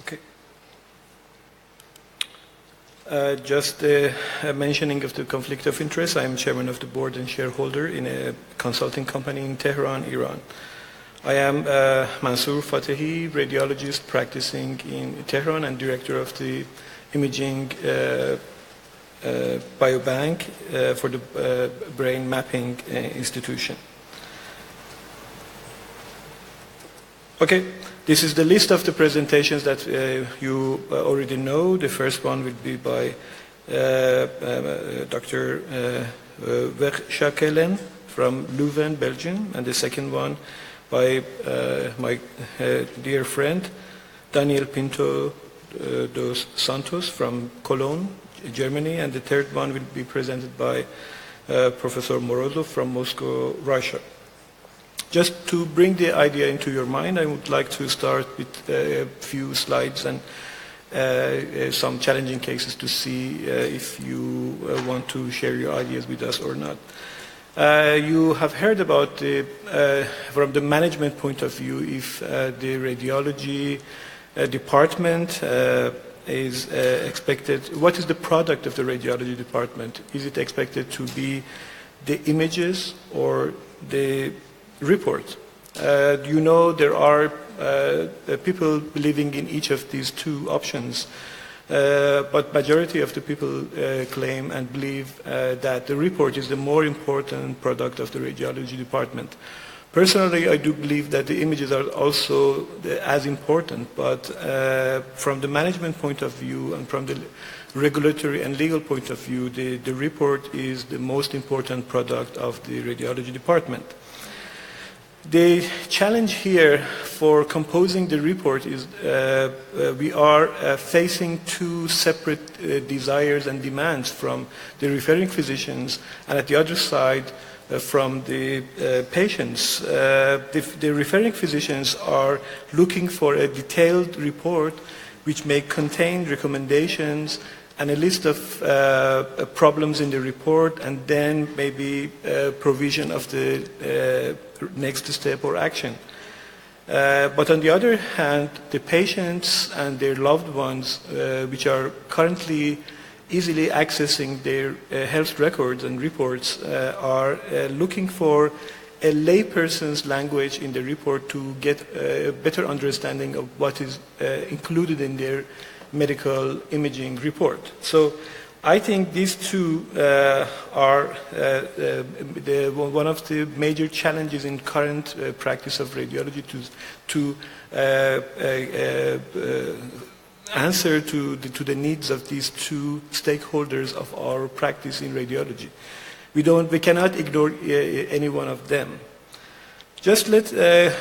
Okay. Just a mentioning of the conflict of interest. I am chairman of the board and shareholder in a consulting company in Tehran, Iran. I am Mansour Fatehi, radiologist practicing in Tehran and director of the imaging biobank for the brain mapping institution. Okay, this is the list of the presentations that you already know. The first one will be by Dr. Vershakelen from Leuven, Belgium, and the second one by my dear friend Daniel Pinto dos Santos from Cologne, Germany, and the third one will be presented by Professor Morozov from Moscow, Russia. Just to bring the idea into your mind, I would like to start with a few slides and some challenging cases to see if you want to share your ideas with us or not. You have heard about from the management point of view, if the radiology department is expected, what is the product of the radiology department? Is it expected to be the images or the report? You know, there are people living in each of these two options, but majority of the people claim and believe that the report is the more important product of the radiology department. Personally, I do believe that the images are also as important, but from the management point of view and from the regulatory and legal point of view, the report is the most important product of the radiology department. The challenge here for composing the report is we are facing two separate desires and demands from the referring physicians, and at the other side from the patients. The referring physicians are looking for a detailed report which may contain recommendations and a list of problems in the report, and then maybe provision of the next step or action. But on the other hand, the patients and their loved ones, which are currently easily accessing their health records and reports, are looking for a layperson's language in the report to get a better understanding of what is included in their medical imaging report. So I think these two are one of the major challenges in current practice of radiology to answer to the needs of these two stakeholders of our practice in radiology. We cannot ignore any one of them. Just let's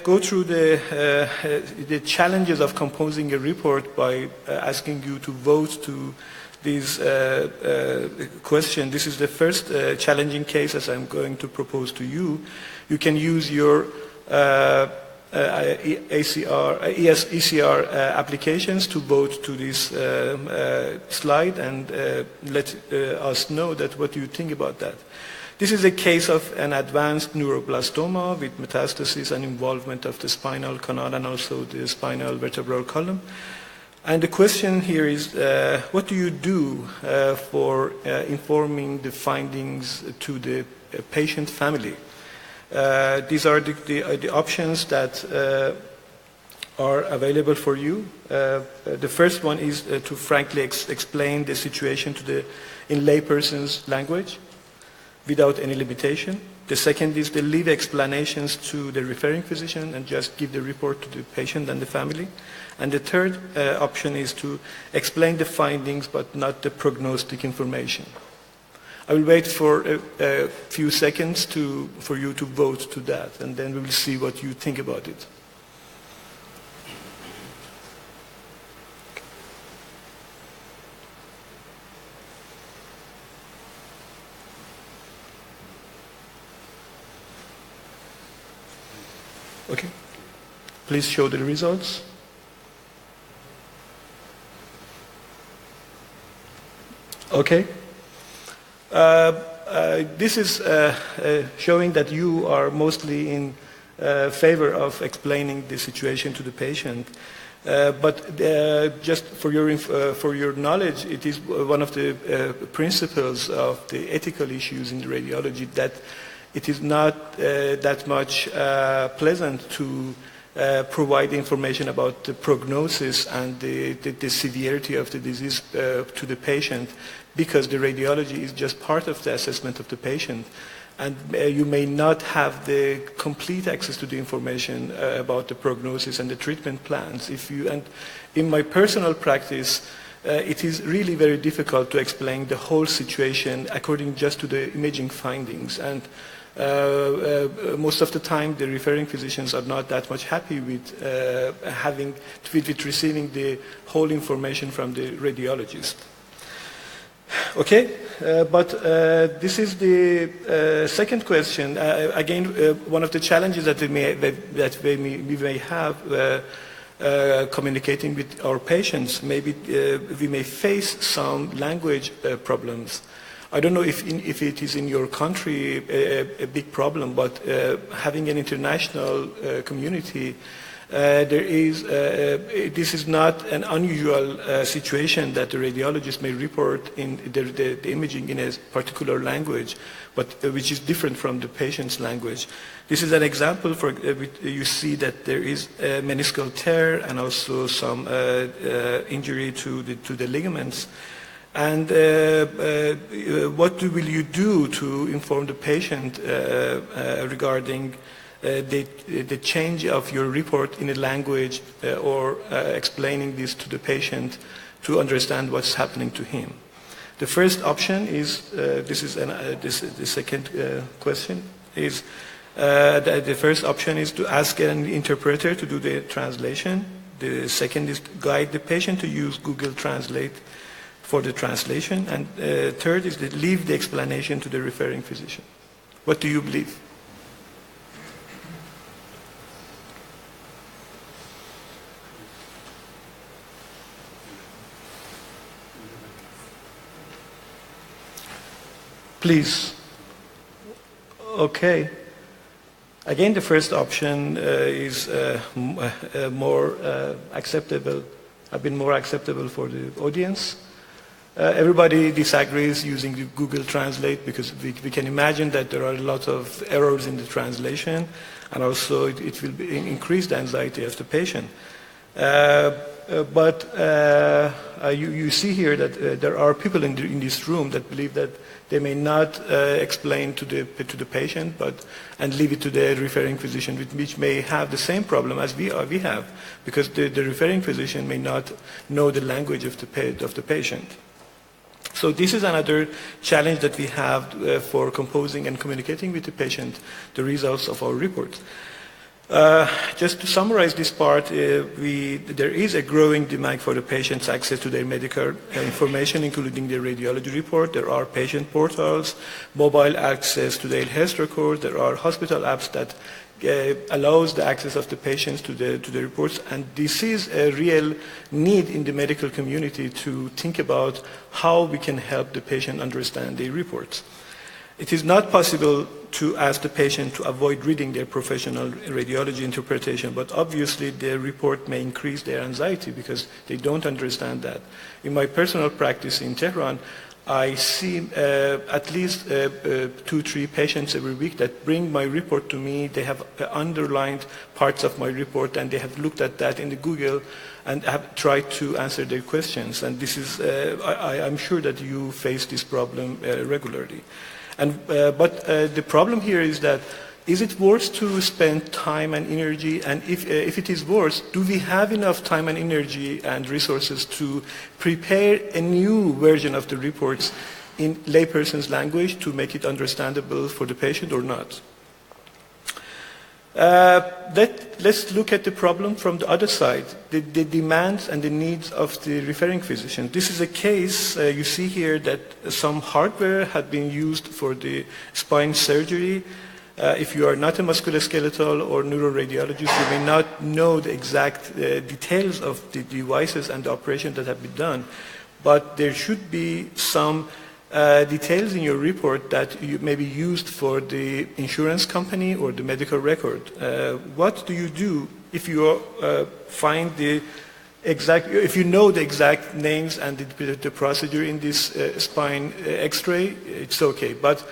go through the challenges of composing a report by asking you to vote to this question. This is the first challenging case as I'm going to propose to you. You can use your ECR applications to vote to this slide and let us know that what you think about that. This is a case of an advanced neuroblastoma with metastasis and involvement of the spinal canal and also the spinal vertebral column. And the question here is, what do you do for informing the findings to the patient family? These are the options that are available for you. The first one is to frankly explain the situation in layperson's language without any limitation. The second is to leave explanations to the referring physician and just give the report to the patient and the family. And the third option is to explain the findings but not the prognostic information. I will wait for a few seconds for you to vote to that, and then we will see what you think about it. Okay. Please show the results. Okay. This is showing that you are mostly in favor of explaining the situation to the patient. Just for your knowledge, it is one of the principles of the ethical issues in radiology that it is not that much pleasant to provide information about the prognosis and the severity of the disease to the patient, because the radiology is just part of the assessment of the patient. And you may not have the complete access to the information about the prognosis and the treatment plans. And in my personal practice, it is really very difficult to explain the whole situation according just to the imaging findings. And most of the time, the referring physicians are not that much happy with with receiving the whole information from the radiologist. Okay, this is the second question. Again, one of the challenges that we may have communicating with our patients, maybe we may face some language problems. I don't know if it is in your country a big problem, but having an international community, this is not an unusual situation that the radiologist may report in the imaging in a particular language, but which is different from the patient's language. This is an example. You see that there is a meniscal tear and also some injury to the ligaments. And what will you do to inform the patient regarding the change of your report in a language or explaining this to the patient to understand what's happening to him? The first option is, the second question is, the first option is to ask an interpreter to do the translation. The second is to guide the patient to use Google Translate for the translation. And third is to leave the explanation to the referring physician. What do you believe? Please. Okay. Again, the first option is more acceptable, have been more acceptable for the audience. Everybody disagrees using the Google Translate because we can imagine that there are a lot of errors in the translation, and also it will increase the anxiety of the patient. You see here that there are people in this room that believe that they may not explain to the patient, and leave it to the referring physician, which may have the same problem as we have, because the referring physician may not know the language of the patient. So this is another challenge that we have for composing and communicating with the patient the results of our report. Just to summarize this part, there is a growing demand for the patient's access to their medical information, including their radiology report. There are patient portals, mobile access to their health record. There are hospital apps that allows the access of the patients to the reports, and this is a real need in the medical community to think about how we can help the patient understand the reports. It is not possible to ask the patient to avoid reading their professional radiology interpretation, but obviously their report may increase their anxiety because they don't understand that. In my personal practice in Tehran, I see at least 2-3 patients every week that bring my report to me. They have underlined parts of my report, and they have looked at that in the Google and have tried to answer their questions. And this is, I'm sure that you face this problem regularly. But the problem here is that, is it worth to spend time and energy? And if it is worth, do we have enough time and energy and resources to prepare a new version of the reports in layperson's language to make it understandable for the patient or not? Let's look at the problem from the other side, the demands and the needs of the referring physician. This is a case, you see here that some hardware had been used for the spine surgery. If you are not a musculoskeletal or neuroradiologist, you may not know the exact details of the devices and the operation that have been done, but there should be some details in your report that may be used for the insurance company or the medical record. What do you do if you find the if you know the exact names and the procedure in this spine X-ray, it's okay. But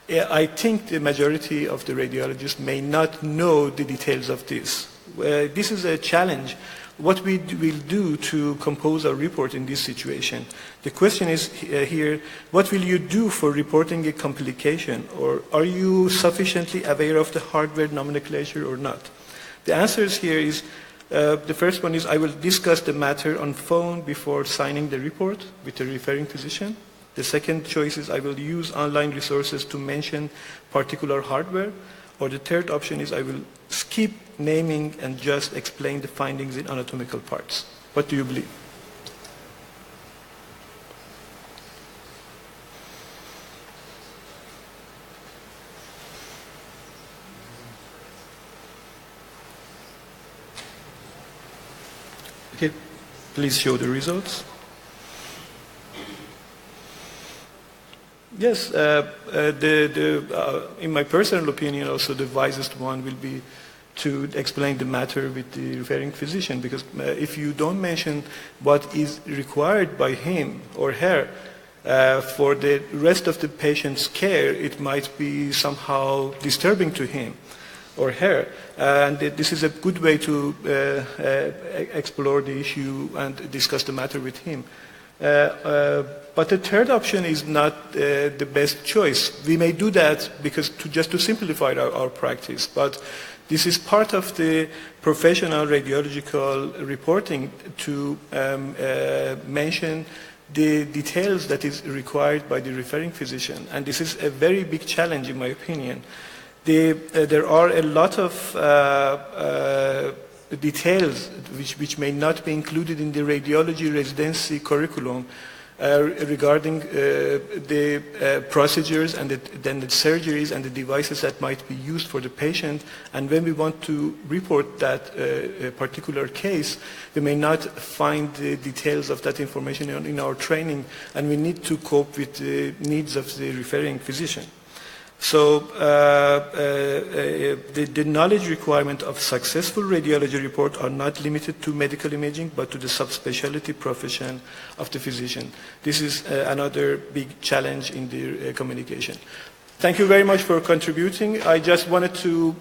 I think the majority of the radiologists may not know the details of this. This is a challenge. What we will do to compose a report in this situation. The question is here, what will you do for reporting a complication? Or are you sufficiently aware of the hardware nomenclature or not? The answers here is, the first one is I will discuss the matter on phone before signing the report with the referring physician. The second choice is I will use online resources to mention particular hardware. Or the third option is I will skip naming and just explain the findings in anatomical parts. What do you believe? Okay, please show the results. Yes, in my personal opinion, also the wisest one will be to explain the matter with the referring physician, because if you don't mention what is required by him or her for the rest of the patient's care, it might be somehow disturbing to him or her. And this is a good way to explore the issue and discuss the matter with him. But the third option is not the best choice. We may do that because just to simplify our practice, but this is part of the professional radiological reporting to mention the details that is required by the referring physician. And this is a very big challenge in my opinion. There are a lot of details which may not be included in the radiology residency curriculum regarding the procedures and then the surgeries and the devices that might be used for the patient. And when we want to report that particular case, we may not find the details of that information in our training, and we need to cope with the needs of the referring physician. So the knowledge requirement of successful radiology report are not limited to medical imaging, but to the subspecialty profession of the physician. This is another big challenge in the communication. Thank you very much for contributing. I just wanted to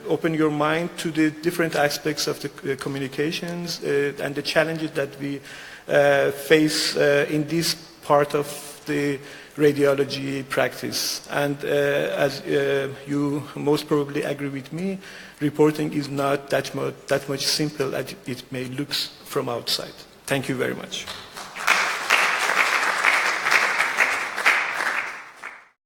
open your mind to the different aspects of the communications and the challenges that we face in this part of the radiology practice. And as you most probably agree with me, reporting is not that much simple as it may look from outside. Thank you very much.